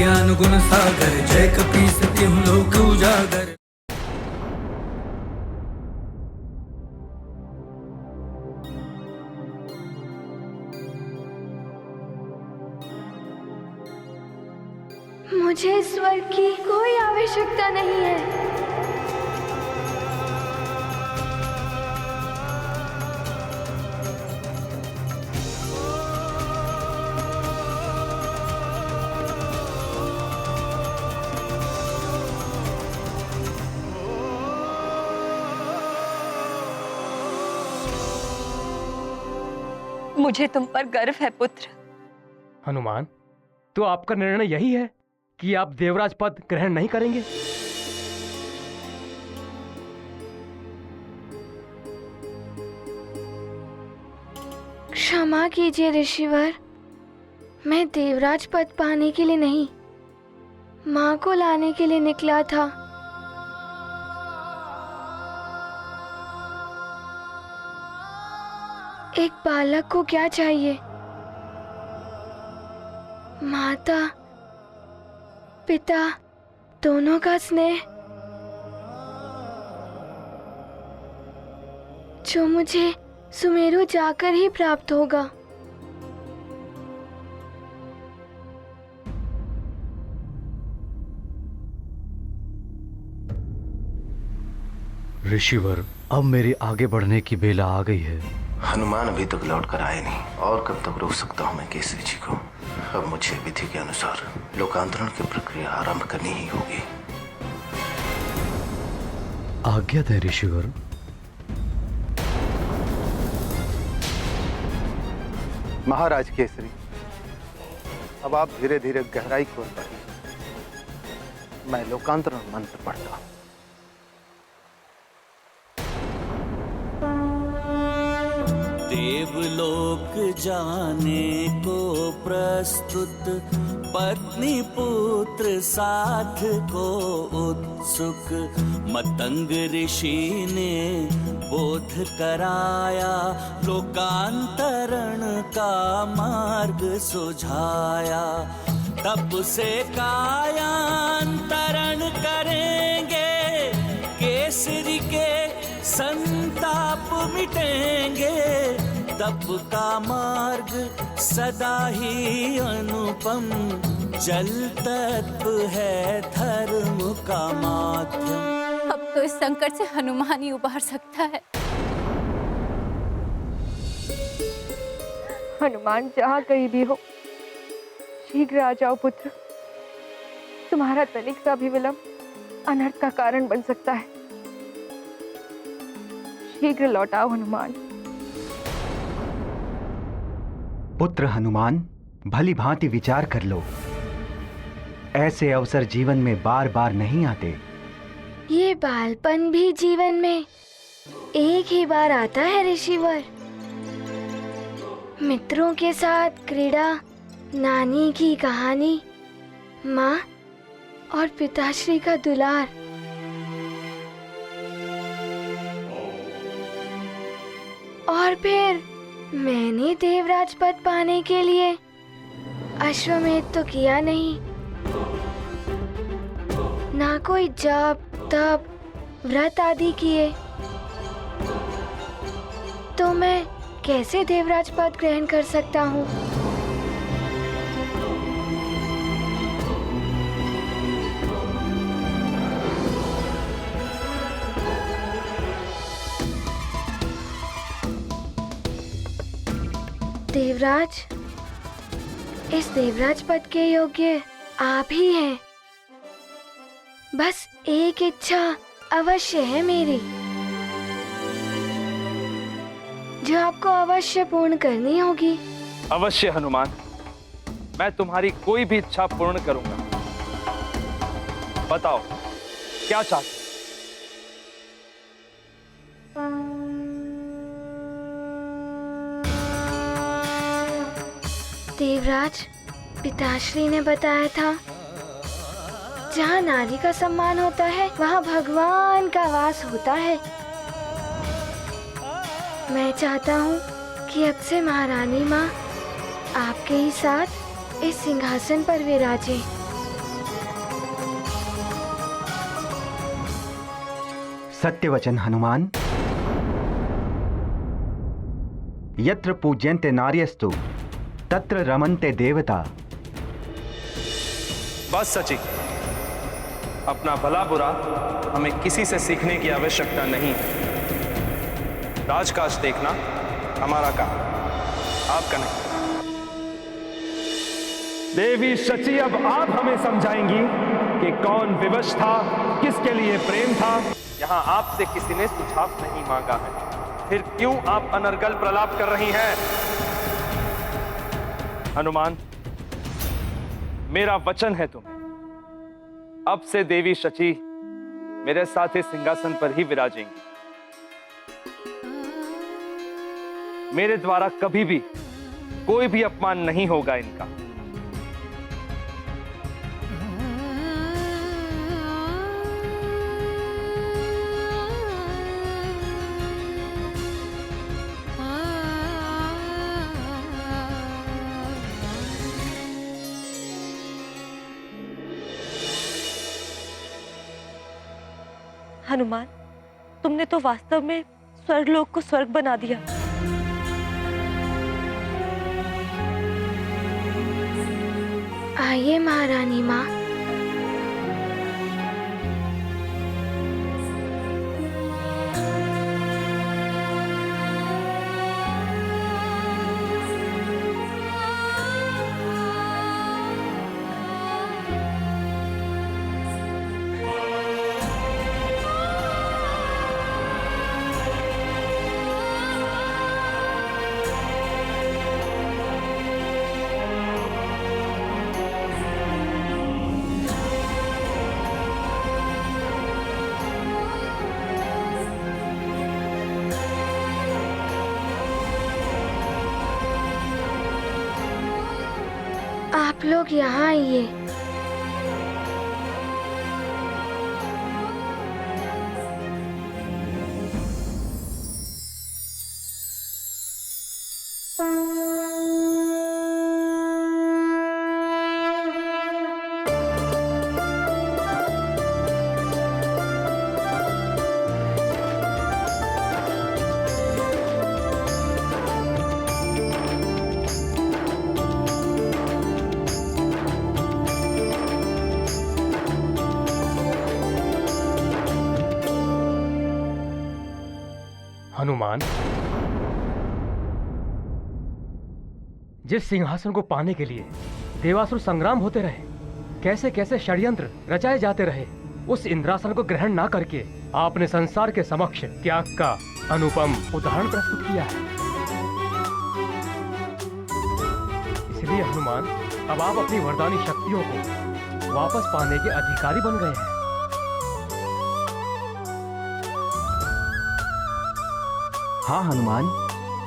ज्ञान गुण सागर, जय कपीस तिहुँ लोक उजागर। मुझे इस स्वर की कोई आवश्यकता नहीं है। मुझे तुम पर गर्व है पुत्र। हनुमान, तो आपका निर्णय यही है कि आप देवराज पद ग्रहण नहीं करेंगे? क्षमा कीजिए ऋषिवर, मैं देवराज पद पाने के लिए नहीं, माँ को लाने के लिए निकला था। एक बालक को क्या चाहिए? माता पिता दोनों का स्नेह, जो मुझे सुमेरु जाकर ही प्राप्त होगा। ऋषिवर, अब मेरी आगे बढ़ने की बेला आ गई है। हनुमान अभी तक लौट कर आए नहीं, और कब तक रोक सकता हूँ मैं केसरी जी को? अब मुझे विधि के अनुसार लोकांतरण की प्रक्रिया आरंभ करनी ही होगी। आज्ञा दें ऋषिवर। महाराज केसरी, अब आप धीरे धीरे गहराई की ओर बढ़िए। मैं लोकांतरण मंत्र पढ़ता हूँ। देवलोक जाने को प्रस्तुत, पत्नी पुत्र साथ को उत्सुक। मतंग ऋषि ने बोध कराया, लोकांतरण का मार्ग सुझाया। तप से कायांतरण करेंगे, केसरी के संताप मिटेंगे। तप का मार्ग सदा ही अनुपम, जल तत्व है धर्म का माध्यम। अब तो इस संकट से हनुमान ही उबार सकता है। हनुमान जहाँ कहीं भी हो, शीघ्र आ जाओ पुत्र। तुम्हारा तनिक सा भी विलंब अनर्थ का कारण बन सकता है। शीघ्र लौटाओ हनुमान। पुत्र हनुमान, भली भांति विचार कर लो। ऐसे अवसर जीवन में बार बार नहीं आते। ये बालपन भी जीवन में एक ही बार आता है ऋषिवर। मित्रों के साथ क्रीड़ा, नानी की कहानी, माँ और पिताश्री का दुलार। और फिर मैंने देवराज पद पाने के लिए अश्वमेध तो किया नहीं, ना कोई जप तप व्रत आदि किए, तो मैं कैसे देवराज पद ग्रहण कर सकता हूँ? देवराज, इस देवराज पद के योग्य आप ही हैं। बस एक इच्छा अवश्य है मेरी, जो आपको अवश्य पूर्ण करनी होगी। अवश्य हनुमान, मैं तुम्हारी कोई भी इच्छा पूर्ण करूंगा। बताओ क्या चाहते? देवराज, पिताश्री ने बताया था, जहाँ नारी का सम्मान होता है वहाँ भगवान का वास होता है। मैं चाहता हूँ कि अब से महारानी माँ आपके ही साथ इस सिंहासन पर विराजे। सत्य वचन हनुमान। यत्र पूज्यन्ते नार्यस्तु तत्र रमन्ते देवता। बस सची, अपना भला बुरा हमें किसी से सीखने की आवश्यकता नहीं है। राजकाज देखना हमारा काम, आपका नहीं। देवी शची, अब आप हमें समझाएंगी कि कौन विवश था, किसके लिए प्रेम था। यहां आपसे किसी ने सुझाव नहीं मांगा है, फिर क्यों आप अनर्गल प्रलाप कर रही हैं? हनुमान, मेरा वचन है तुम्हें, अब से देवी शची मेरे साथ इस सिंहासन पर ही विराजेंगी। मेरे द्वारा कभी भी कोई भी अपमान नहीं होगा इनका। हनुमान, तुमने तो वास्तव में स्वर्गलोक को स्वर्ग बना दिया। आइए महारानी माँ। आप लोग यहाँ आइए। हनुमान, जिस सिंहासन को पाने के लिए देवासुर संग्राम होते रहे, कैसे कैसे षड्यंत्र रचाए जाते रहे, उस इंद्रासन को ग्रहण ना करके आपने संसार के समक्ष त्याग का अनुपम उदाहरण प्रस्तुत किया है। इसलिए हनुमान, अब आप अपनी वरदानी शक्तियों को वापस पाने के अधिकारी बन गए हैं। हाँ हनुमान,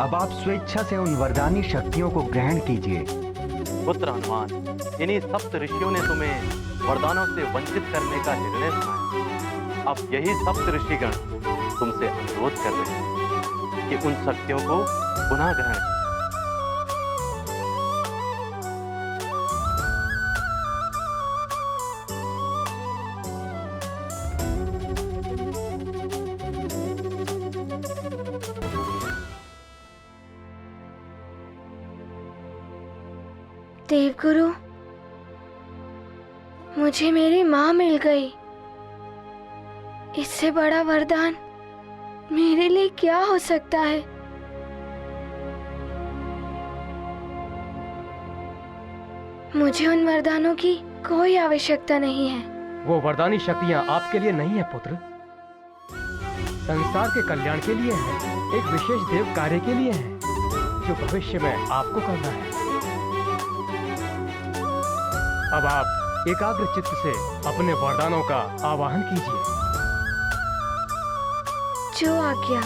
अब आप स्वेच्छा से उन वरदानी शक्तियों को ग्रहण कीजिए। पुत्र हनुमान, इन्हीं सप्त ऋषियों ने तुम्हें वरदानों से वंचित करने का निर्णय सुनाया। अब यही सप्त ऋषिगण तुमसे अनुरोध कर रहे हैं कि उन शक्तियों को पुनः ग्रहण करो। देवगुरु, मुझे मेरी माँ मिल गई। इससे बड़ा वरदान मेरे लिए क्या हो सकता है? मुझे उन वरदानों की कोई आवश्यकता नहीं है। वो वरदानी शक्तियां आपके लिए नहीं है पुत्र, संसार के कल्याण के लिए है, एक विशेष देव कार्य के लिए है जो भविष्य में आपको करना है। अब आप एकाग्र चित्त से अपने वरदानों का आवाहन कीजिए। जो आज्ञा।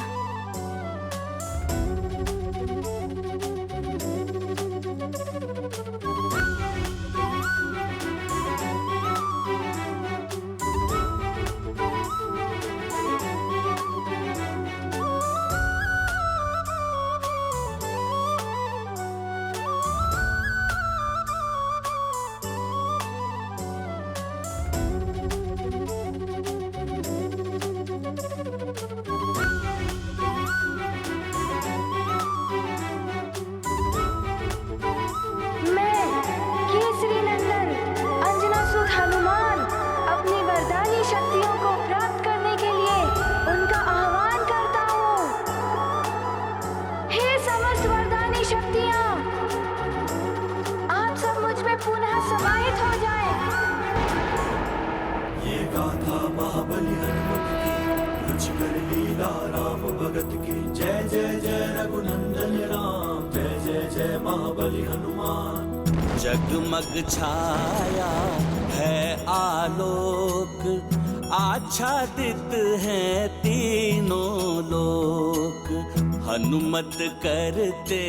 भगत की जय जय जय रघुनंदन राम, जय जय जय महाबली हनुमान। जगमग छाया है आलोक, आच्छादित है तीनों लोक। हनुमत करते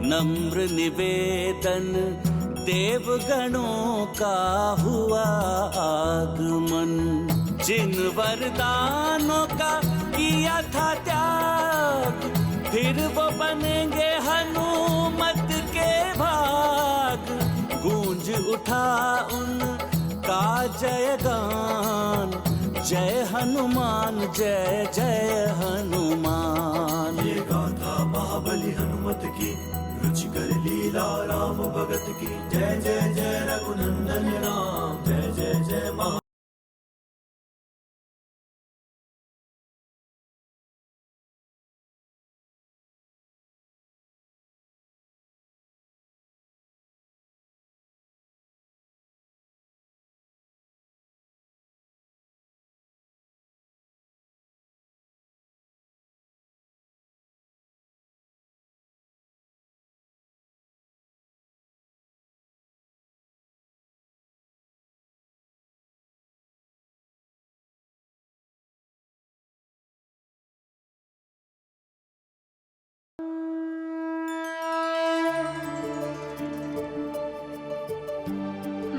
नम्र निवेदन, देवगणों का हुआ आगमन। जिन वरदानों का किया था त्याग, फिर वो बनेंगे हनुमत के भाग। गूंज उठा उनका जयगान, जय हनुमान जय जय हनुमान। ये गाथा महाबली हनुमत की, रुचि कर लीला राम भगत की जय जय जय रघुनंदन राम, जय जय जय महा।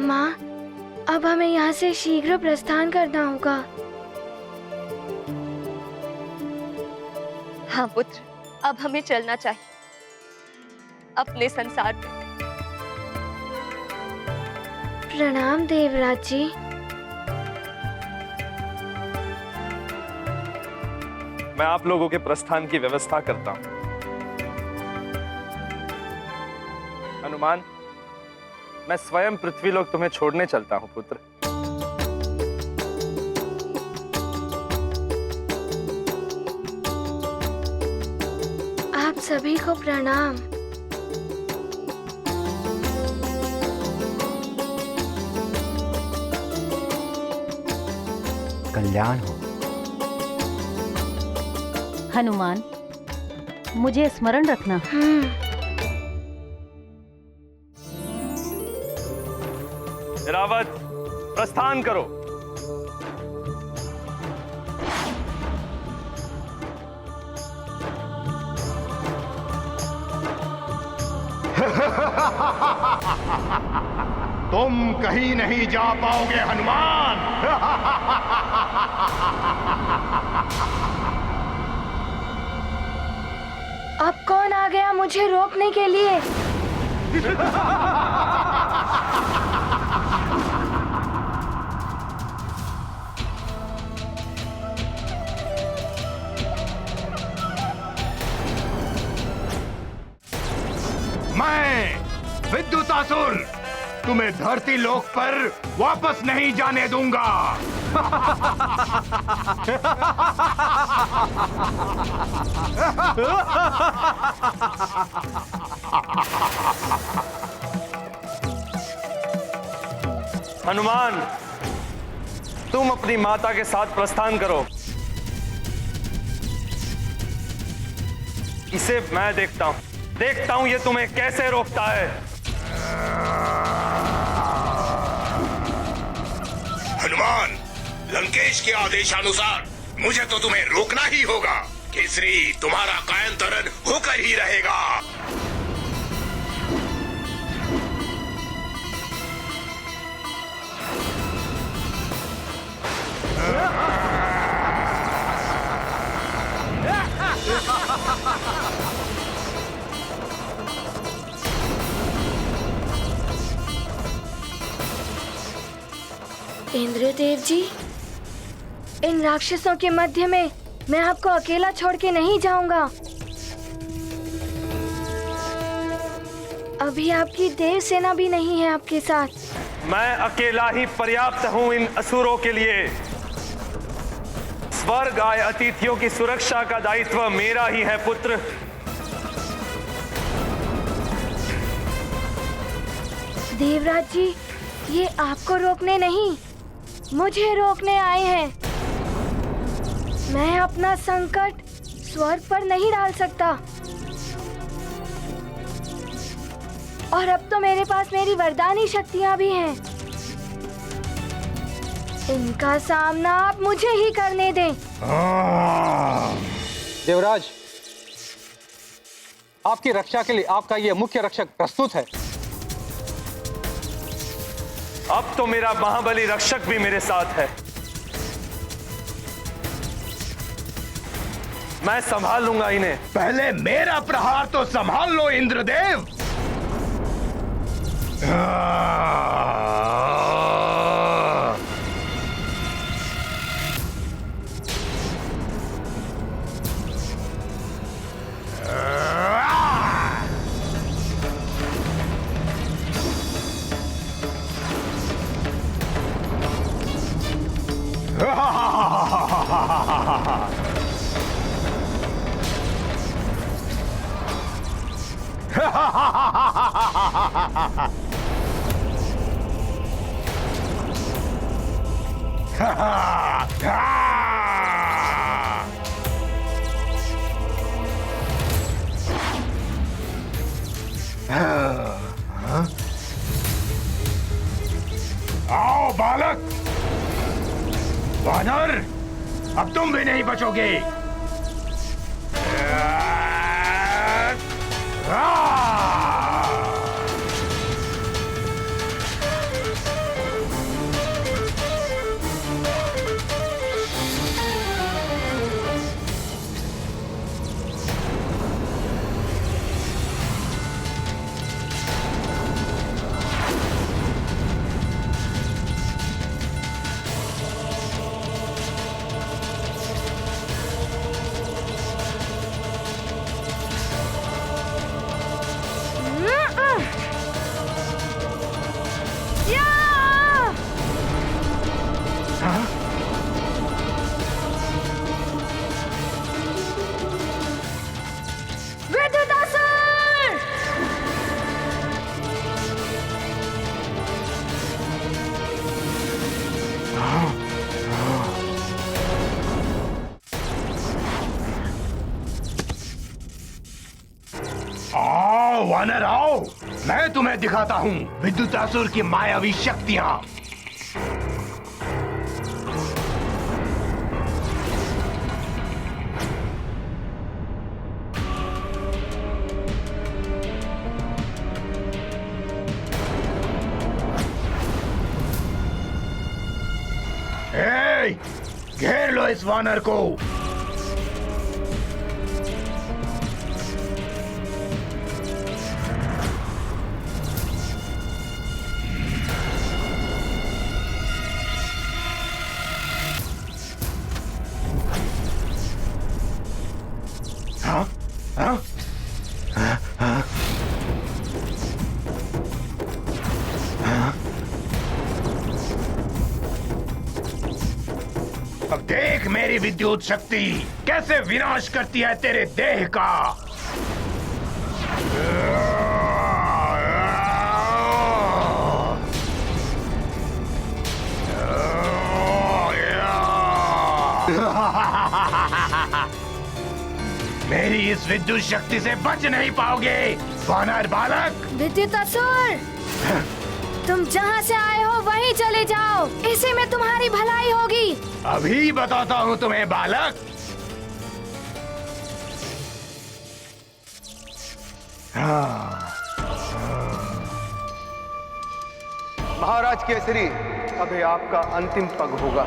माँ, अब हमें यहाँ से शीघ्र प्रस्थान करना होगा। हाँ पुत्र, अब हमें चलना चाहिए अपने संसार में। प्रणाम देवराज जी। मैं आप लोगों के प्रस्थान की व्यवस्था करता हूं। हनुमान, मैं स्वयं पृथ्वीलोक तुम्हें छोड़ने चलता हूं पुत्र। आप सभी को प्रणाम। कल्याण हो। हनुमान, मुझे स्मरण रखना। रावत, प्रस्थान करो। तुम कहीं नहीं जा पाओगे हनुमान। अब कौन आ गया मुझे रोकने के लिए? मैं विद्युतासुर तुम्हें धरती लोक पर वापस नहीं जाने दूंगा। हनुमान, तुम अपनी माता के साथ प्रस्थान करो। इसे मैं देखता हूं ये तुम्हें कैसे रोकता है। हनुमान, लंकेश के आदेशानुसार मुझे तो तुम्हें रोकना ही होगा। केसरी तुम्हारा कायंतरण होकर ही रहेगा। इंद्रदेव जी, इन राक्षसों के मध्य में मैं आपको अकेला छोड़ के नहीं जाऊंगा। अभी आपकी देव सेना भी नहीं है आपके साथ। मैं अकेला ही पर्याप्त हूं इन असुरों के लिए। स्वर्ग आए अतिथियों की सुरक्षा का दायित्व मेरा ही है पुत्र। देवराज जी, ये आपको रोकने नहीं, मुझे रोकने आए हैं। मैं अपना संकट स्वर्ग पर नहीं डाल सकता। और अब तो मेरे पास मेरी वरदानी शक्तियां भी हैं। इनका सामना आप मुझे ही करने दें। देवराज, आपकी रक्षा के लिए आपका यह मुख्य रक्षक प्रस्तुत है। अब तो मेरा महाबली रक्षक भी मेरे साथ है। मैं संभाल लूंगा इन्हें। पहले मेरा प्रहार तो संभाल लो इंद्रदेव। आओ बालक, वानर, अब तुम भी नहीं बचोगे। आओ वानर आओ, मैं तुम्हें दिखाता हूँ विद्युतासुर की मायावी शक्तियाँ। घेर लो इस वानर को। हाँ? हाँ? हाँ? हाँ? अब देख मेरी विद्युत शक्ति कैसे विनाश करती है तेरे देह का। मेरी इस विद्युत शक्ति से बच नहीं पाओगे वानर बालक। विद्युतासुर, तुम जहाँ से आए हो वहीं चले जाओ, इसी में तुम्हारी भलाई होगी। अभी बताता हूँ तुम्हें बालक। महाराज केसरी, अभी आपका अंतिम पग होगा।